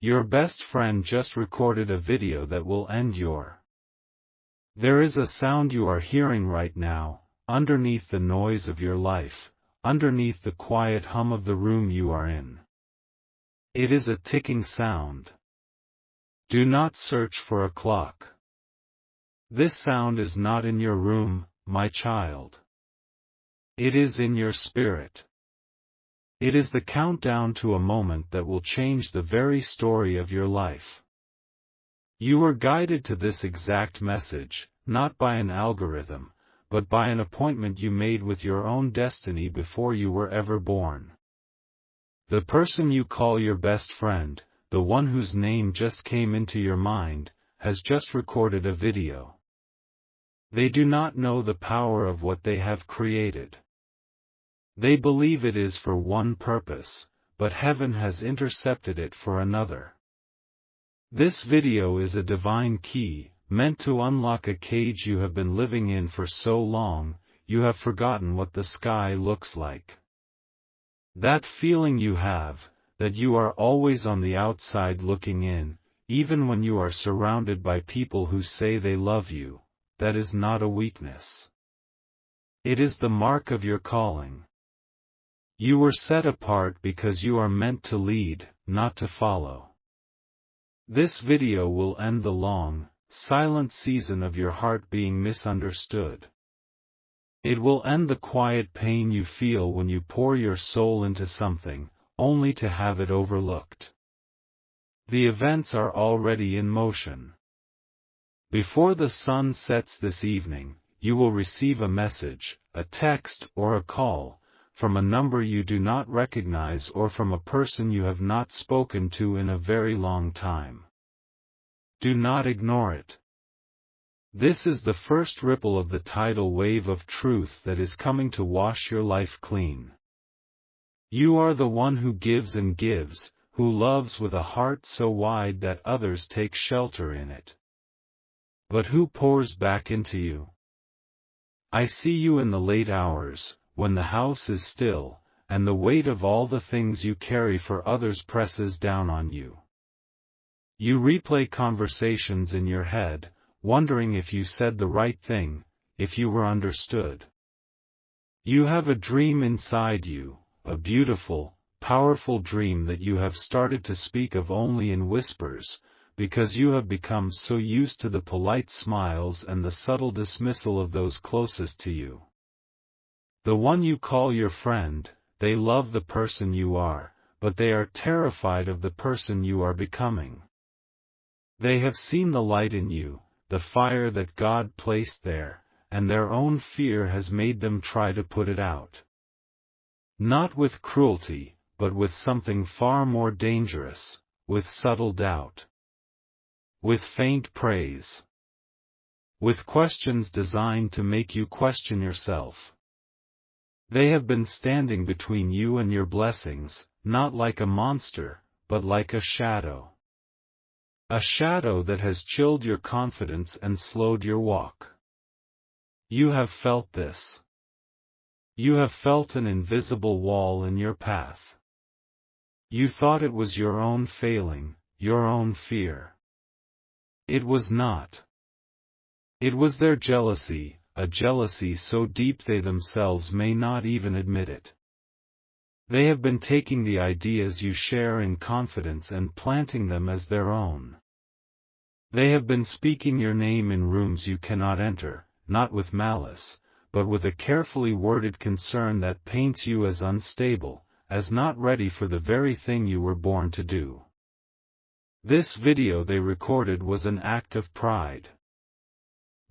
Your best friend just recorded a video that will end your. There is a sound you are hearing right now, underneath the noise of your life, underneath the quiet hum of the room you are in. It is a ticking sound. Do not search for a clock. This sound is not in your room, my child. It is in your spirit. It is the countdown to a moment that will change the very story of your life. You were guided to this exact message, not by an algorithm, but by an appointment you made with your own destiny before you were ever born. The person you call your best friend, the one whose name just came into your mind, has just recorded a video. They do not know the power of what they have created. They believe it is for one purpose, but heaven has intercepted it for another. This video is a divine key, meant to unlock a cage you have been living in for so long, you have forgotten what the sky looks like. That feeling you have, that you are always on the outside looking in, even when you are surrounded by people who say they love you, that is not a weakness. It is the mark of your calling. You were set apart because you are meant to lead, not to follow. This video will end the long, silent season of your heart being misunderstood. It will end the quiet pain you feel when you pour your soul into something, only to have it overlooked. The events are already in motion. Before the sun sets this evening, you will receive a message, a text or a call, from a number you do not recognize or from a person you have not spoken to in a very long time. Do not ignore it. This is the first ripple of the tidal wave of truth that is coming to wash your life clean. You are the one who gives and gives, who loves with a heart so wide that others take shelter in it. But who pours back into you? I see you in the late hours, when the house is still, and the weight of all the things you carry for others presses down on you. You replay conversations in your head, wondering if you said the right thing, if you were understood. You have a dream inside you, a beautiful, powerful dream that you have started to speak of only in whispers, because you have become so used to the polite smiles and the subtle dismissal of those closest to you. The one you call your friend, they love the person you are, but they are terrified of the person you are becoming. They have seen the light in you, the fire that God placed there, and their own fear has made them try to put it out. Not with cruelty, but with something far more dangerous, with subtle doubt. With faint praise. With questions designed to make you question yourself. They have been standing between you and your blessings, not like a monster, but like a shadow. A shadow that has chilled your confidence and slowed your walk. You have felt this. You have felt an invisible wall in your path. You thought it was your own failing, your own fear. It was not. It was their jealousy, a jealousy so deep they themselves may not even admit it. They have been taking the ideas you share in confidence and planting them as their own. They have been speaking your name in rooms you cannot enter, not with malice, but with a carefully worded concern that paints you as unstable, as not ready for the very thing you were born to do. This video they recorded was an act of pride.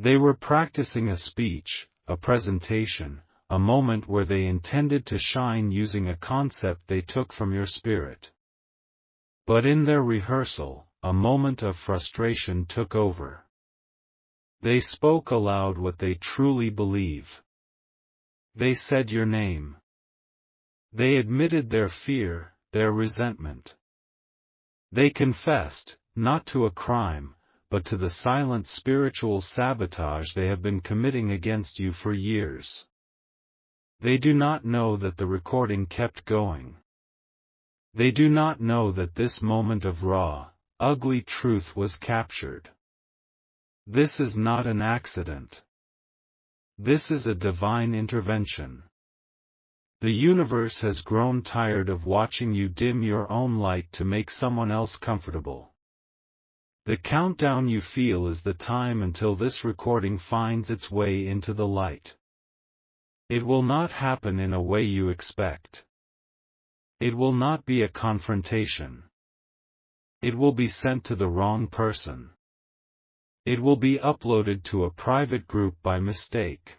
They were practicing a speech, a presentation, a moment where they intended to shine using a concept they took from your spirit. But in their rehearsal, a moment of frustration took over. They spoke aloud what they truly believe. They said your name. They admitted their fear, their resentment. They confessed, not to a crime, but to the silent spiritual sabotage they have been committing against you for years. They do not know that the recording kept going. They do not know that this moment of raw, ugly truth was captured. This is not an accident. This is a divine intervention. The universe has grown tired of watching you dim your own light to make someone else comfortable. The countdown you feel is the time until this recording finds its way into the light. It will not happen in a way you expect. It will not be a confrontation. It will be sent to the wrong person. It will be uploaded to a private group by mistake.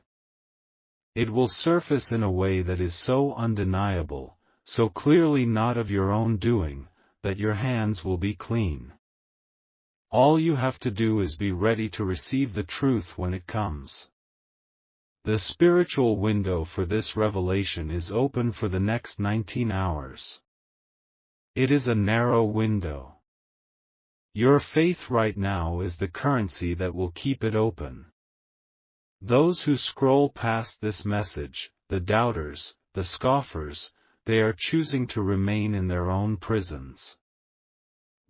It will surface in a way that is so undeniable, so clearly not of your own doing, that your hands will be clean. All you have to do is be ready to receive the truth when it comes. The spiritual window for this revelation is open for the next 19 hours. It is a narrow window. Your faith right now is the currency that will keep it open. Those who scroll past this message, the doubters, the scoffers, they are choosing to remain in their own prisons.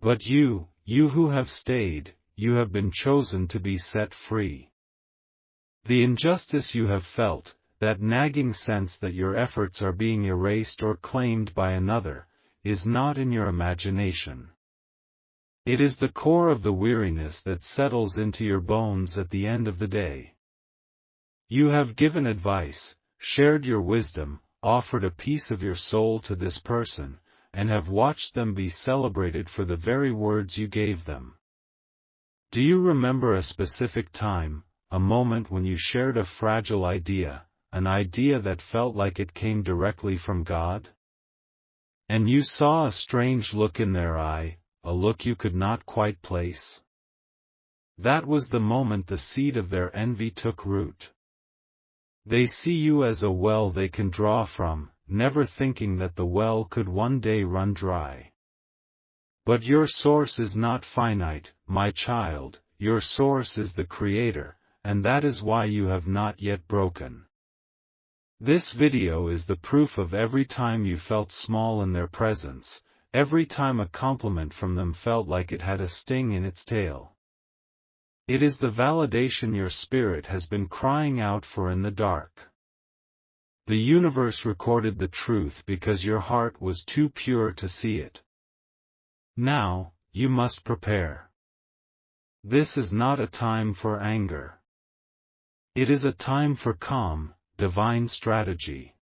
But you who have stayed, you have been chosen to be set free. The injustice you have felt, that nagging sense that your efforts are being erased or claimed by another, is not in your imagination. It is the core of the weariness that settles into your bones at the end of the day. You have given advice, shared your wisdom, offered a piece of your soul to this person, and have watched them be celebrated for the very words you gave them. Do you remember a specific time, a moment when you shared a fragile idea, an idea that felt like it came directly from God? And you saw a strange look in their eye, a look you could not quite place? That was the moment the seed of their envy took root. They see you as a well they can draw from, never thinking that the well could one day run dry. But your source is not finite, my child, your source is the Creator, and that is why you have not yet broken. This video is the proof of every time you felt small in their presence, every time a compliment from them felt like it had a sting in its tail. It is the validation your spirit has been crying out for in the dark. The universe recorded the truth because your heart was too pure to see it. Now, you must prepare. This is not a time for anger. It is a time for calm, divine strategy.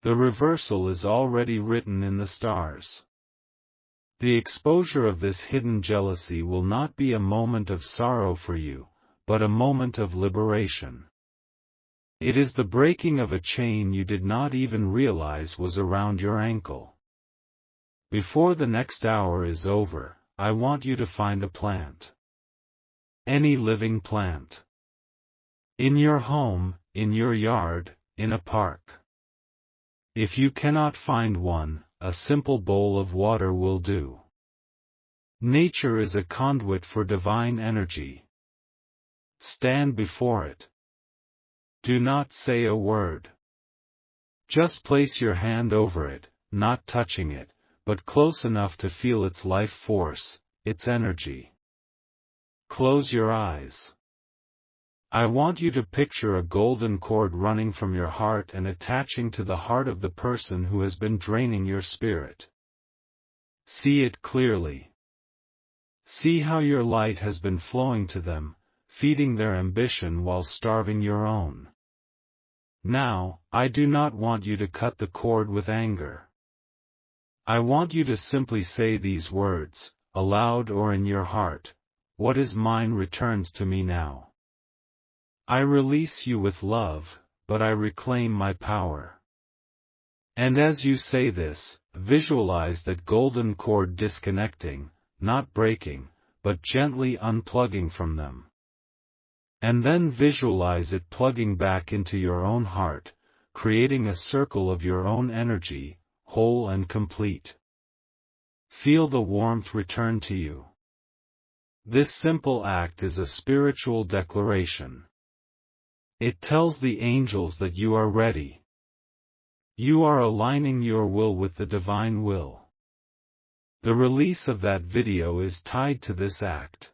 The reversal is already written in the stars. The exposure of this hidden jealousy will not be a moment of sorrow for you, but a moment of liberation. It is the breaking of a chain you did not even realize was around your ankle. Before the next hour is over, I want you to find a plant. Any living plant. In your home, in your yard, in a park. If you cannot find one, a simple bowl of water will do. Nature is a conduit for divine energy. Stand before it. Do not say a word. Just place your hand over it, not touching it, but close enough to feel its life force, its energy. Close your eyes. I want you to picture a golden cord running from your heart and attaching to the heart of the person who has been draining your spirit. See it clearly. See how your light has been flowing to them, feeding their ambition while starving your own. Now, I do not want you to cut the cord with anger. I want you to simply say these words, aloud or in your heart: what is mine returns to me now. I release you with love, but I reclaim my power. And as you say this, visualize that golden cord disconnecting, not breaking, but gently unplugging from them. And then visualize it plugging back into your own heart, creating a circle of your own energy, whole and complete. Feel the warmth return to you. This simple act is a spiritual declaration. It tells the angels that you are ready. You are aligning your will with the divine will. The release of that video is tied to this act.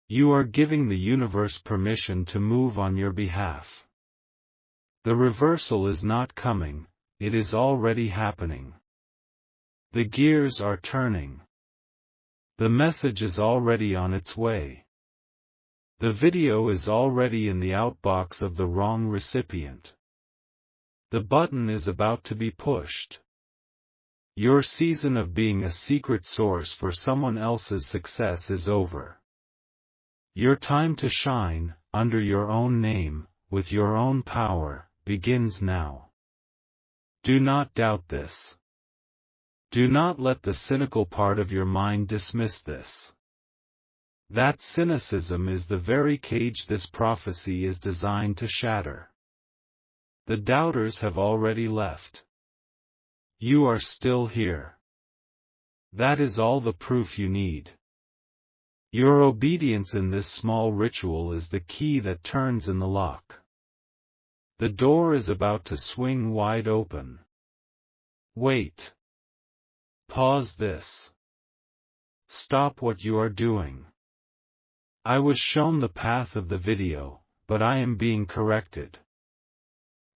You are giving the universe permission to move on your behalf. The reversal is not coming, it is already happening. The gears are turning. The message is already on its way. The video is already in the outbox of the wrong recipient. The button is about to be pushed. Your season of being a secret source for someone else's success is over. Your time to shine, under your own name, with your own power, begins now. Do not doubt this. Do not let the cynical part of your mind dismiss this. That cynicism is the very cage this prophecy is designed to shatter. The doubters have already left. You are still here. That is all the proof you need. Your obedience in this small ritual is the key that turns in the lock. The door is about to swing wide open. Wait. Pause this. Stop what you are doing. I was shown the path of the video, but I am being corrected.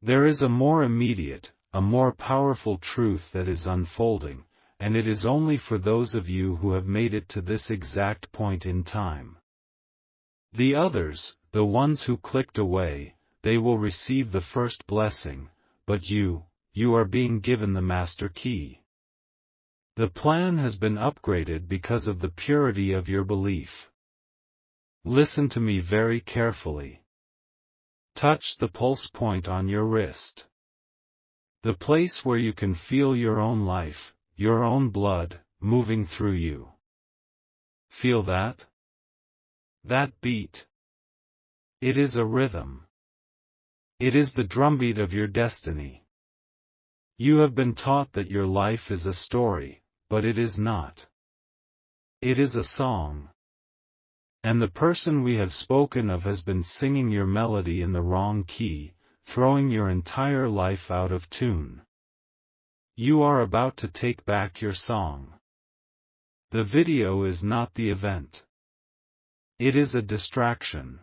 There is a more immediate, a more powerful truth that is unfolding, and it is only for those of you who have made it to this exact point in time. The others, the ones who clicked away, they will receive the first blessing, but you are being given the master key. The plan has been upgraded because of the purity of your belief. Listen to me very carefully. Touch the pulse point on your wrist. The place where you can feel your own life, your own blood, moving through you. Feel that? That beat. It is a rhythm. It is the drumbeat of your destiny. You have been taught that your life is a story, but it is not. It is a song. And the person we have spoken of has been singing your melody in the wrong key, throwing your entire life out of tune. You are about to take back your song. The video is not the event. It is a distraction.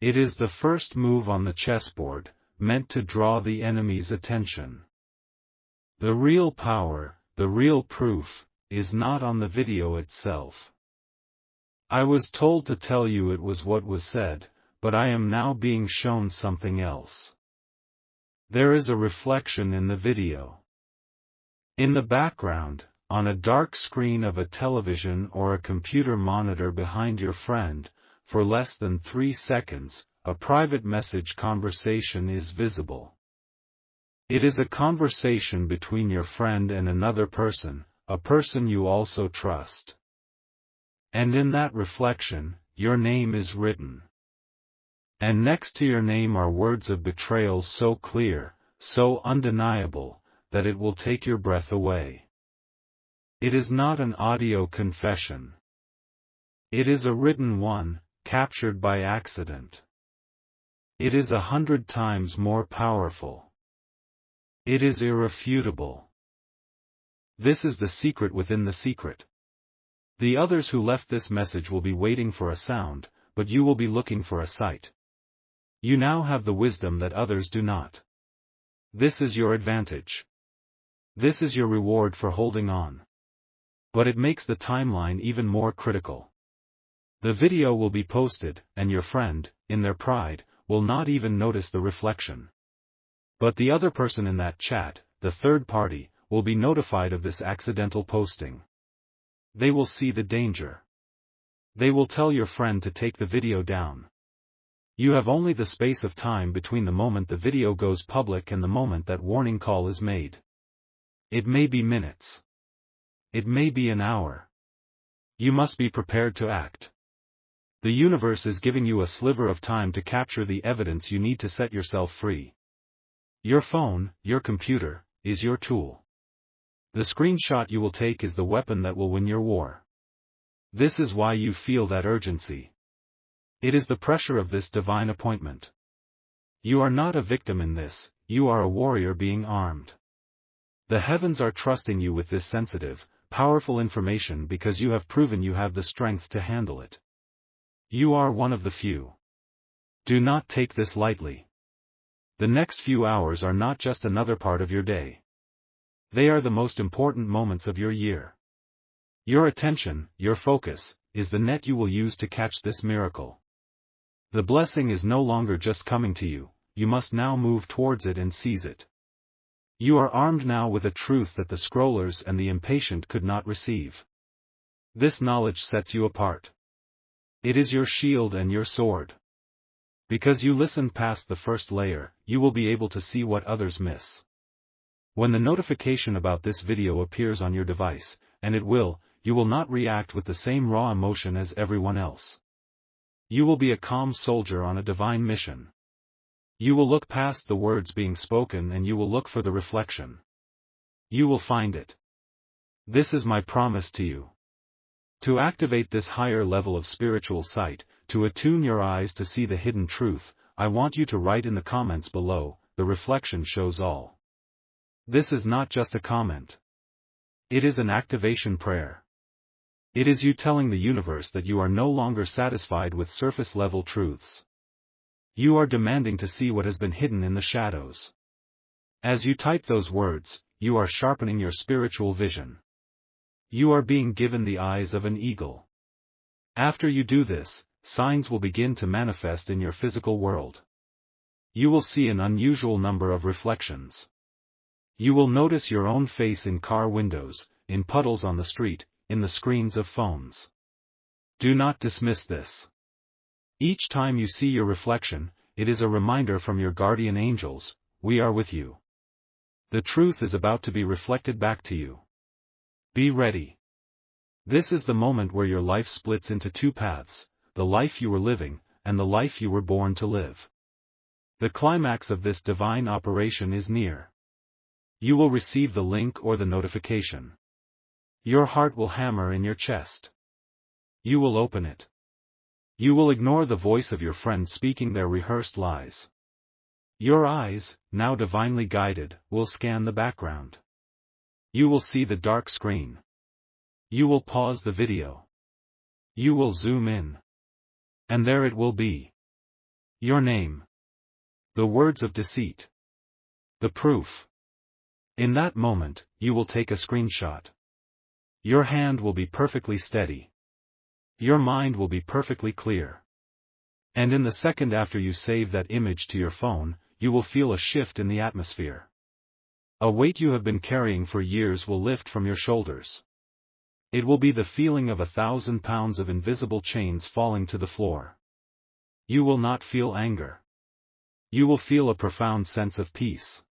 It is the first move on the chessboard, meant to draw the enemy's attention. The real power, the real proof, is not on the video itself. I was told to tell you it was what was said, but I am now being shown something else. There is a reflection in the video. In the background, on a dark screen of a television or a computer monitor behind your friend, for less than 3 seconds, a private message conversation is visible. It is a conversation between your friend and another person, a person you also trust. And in that reflection, your name is written. And next to your name are words of betrayal so clear, so undeniable, that it will take your breath away. It is not an audio confession. It is a written one, captured by accident. It is 100 times more powerful. It is irrefutable. This is the secret within the secret. The others who left this message will be waiting for a sound, but you will be looking for a sight. You now have the wisdom that others do not. This is your advantage. This is your reward for holding on. But it makes the timeline even more critical. The video will be posted, and your friend, in their pride, will not even notice the reflection. But the other person in that chat, the third party, will be notified of this accidental posting. They will see the danger. They will tell your friend to take the video down. You have only the space of time between the moment the video goes public and the moment that warning call is made. It may be minutes. It may be an hour. You must be prepared to act. The universe is giving you a sliver of time to capture the evidence you need to set yourself free. Your phone, your computer, is your tool. The screenshot you will take is the weapon that will win your war. This is why you feel that urgency. It is the pressure of this divine appointment. You are not a victim in this, you are a warrior being armed. The heavens are trusting you with this sensitive, powerful information because you have proven you have the strength to handle it. You are one of the few. Do not take this lightly. The next few hours are not just another part of your day. They are the most important moments of your year. Your attention, your focus, is the net you will use to catch this miracle. The blessing is no longer just coming to you, you must now move towards it and seize it. You are armed now with a truth that the scrollers and the impatient could not receive. This knowledge sets you apart. It is your shield and your sword. Because you listen past the first layer, you will be able to see what others miss. When the notification about this video appears on your device, and it will, you will not react with the same raw emotion as everyone else. You will be a calm soldier on a divine mission. You will look past the words being spoken and you will look for the reflection. You will find it. This is my promise to you. To activate this higher level of spiritual sight, to attune your eyes to see the hidden truth, I want you to write in the comments below, "The reflection shows all." This is not just a comment. It is an activation prayer. It is you telling the universe that you are no longer satisfied with surface-level truths. You are demanding to see what has been hidden in the shadows. As you type those words, you are sharpening your spiritual vision. You are being given the eyes of an eagle. After you do this, signs will begin to manifest in your physical world. You will see an unusual number of reflections. You will notice your own face in car windows, in puddles on the street, in the screens of phones. Do not dismiss this. Each time you see your reflection, it is a reminder from your guardian angels, "We are with you." The truth is about to be reflected back to you. Be ready. This is the moment where your life splits into two paths, the life you were living, and the life you were born to live. The climax of this divine operation is near. You will receive the link or the notification. Your heart will hammer in your chest. You will open it. You will ignore the voice of your friend speaking their rehearsed lies. Your eyes, now divinely guided, will scan the background. You will see the dark screen. You will pause the video. You will zoom in. And there it will be. Your name. The words of deceit. The proof. In that moment, you will take a screenshot. Your hand will be perfectly steady. Your mind will be perfectly clear. And in the second after you save that image to your phone, you will feel a shift in the atmosphere. A weight you have been carrying for years will lift from your shoulders. It will be the feeling of 1,000 pounds of invisible chains falling to the floor. You will not feel anger. You will feel a profound sense of peace.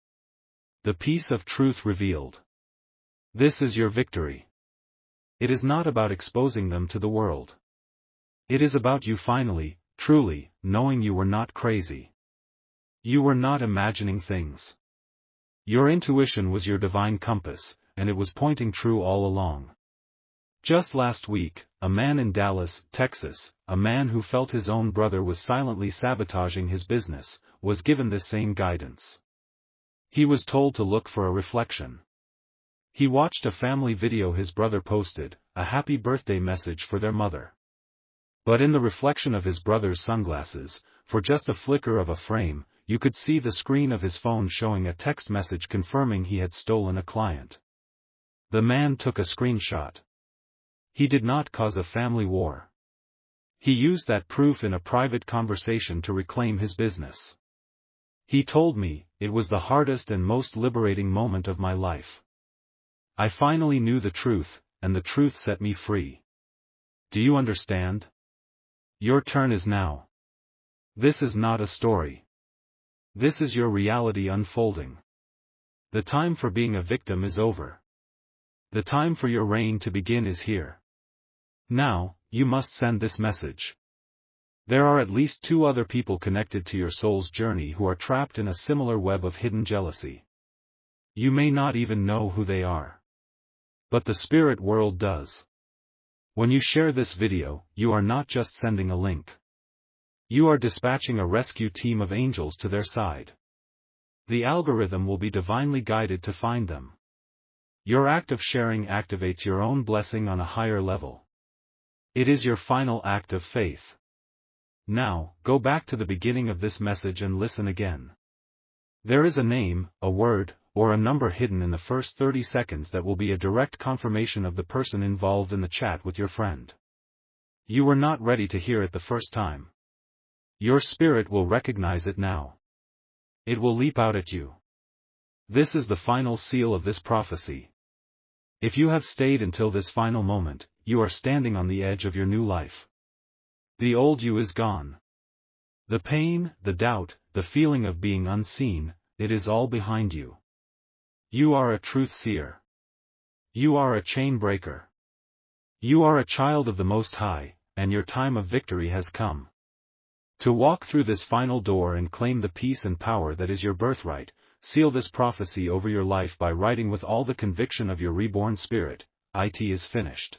The peace of truth revealed. This is your victory. It is not about exposing them to the world. It is about you finally, truly, knowing you were not crazy. You were not imagining things. Your intuition was your divine compass, and it was pointing true all along. Just last week, a man in Dallas, Texas, a man who felt his own brother was silently sabotaging his business, was given this same guidance. He was told to look for a reflection. He watched a family video his brother posted, a happy birthday message for their mother. But in the reflection of his brother's sunglasses, for just a flicker of a frame, you could see the screen of his phone showing a text message confirming he had stolen a client. The man took a screenshot. He did not cause a family war. He used that proof in a private conversation to reclaim his business. He told me, "It was the hardest and most liberating moment of my life. I finally knew the truth, and the truth set me free." Do you understand? Your turn is now. This is not a story. This is your reality unfolding. The time for being a victim is over. The time for your reign to begin is here. Now, you must send this message. There are at least 2 other people connected to your soul's journey who are trapped in a similar web of hidden jealousy. You may not even know who they are. But the spirit world does. When you share this video, you are not just sending a link. You are dispatching a rescue team of angels to their side. The algorithm will be divinely guided to find them. Your act of sharing activates your own blessing on a higher level. It is your final act of faith. Now, go back to the beginning of this message and listen again. There is a name, a word, or a number hidden in the first 30 seconds that will be a direct confirmation of the person involved in the chat with your friend. You were not ready to hear it the first time. Your spirit will recognize it now. It will leap out at you. This is the final seal of this prophecy. If you have stayed until this final moment, you are standing on the edge of your new life. The old you is gone. The pain, the doubt, the feeling of being unseen, it is all behind you. You are a truth seer. You are a chain breaker. You are a child of the Most High, and your time of victory has come. To walk through this final door and claim the peace and power that is your birthright, seal this prophecy over your life by writing with all the conviction of your reborn spirit, "It is finished."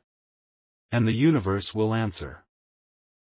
And the universe will answer.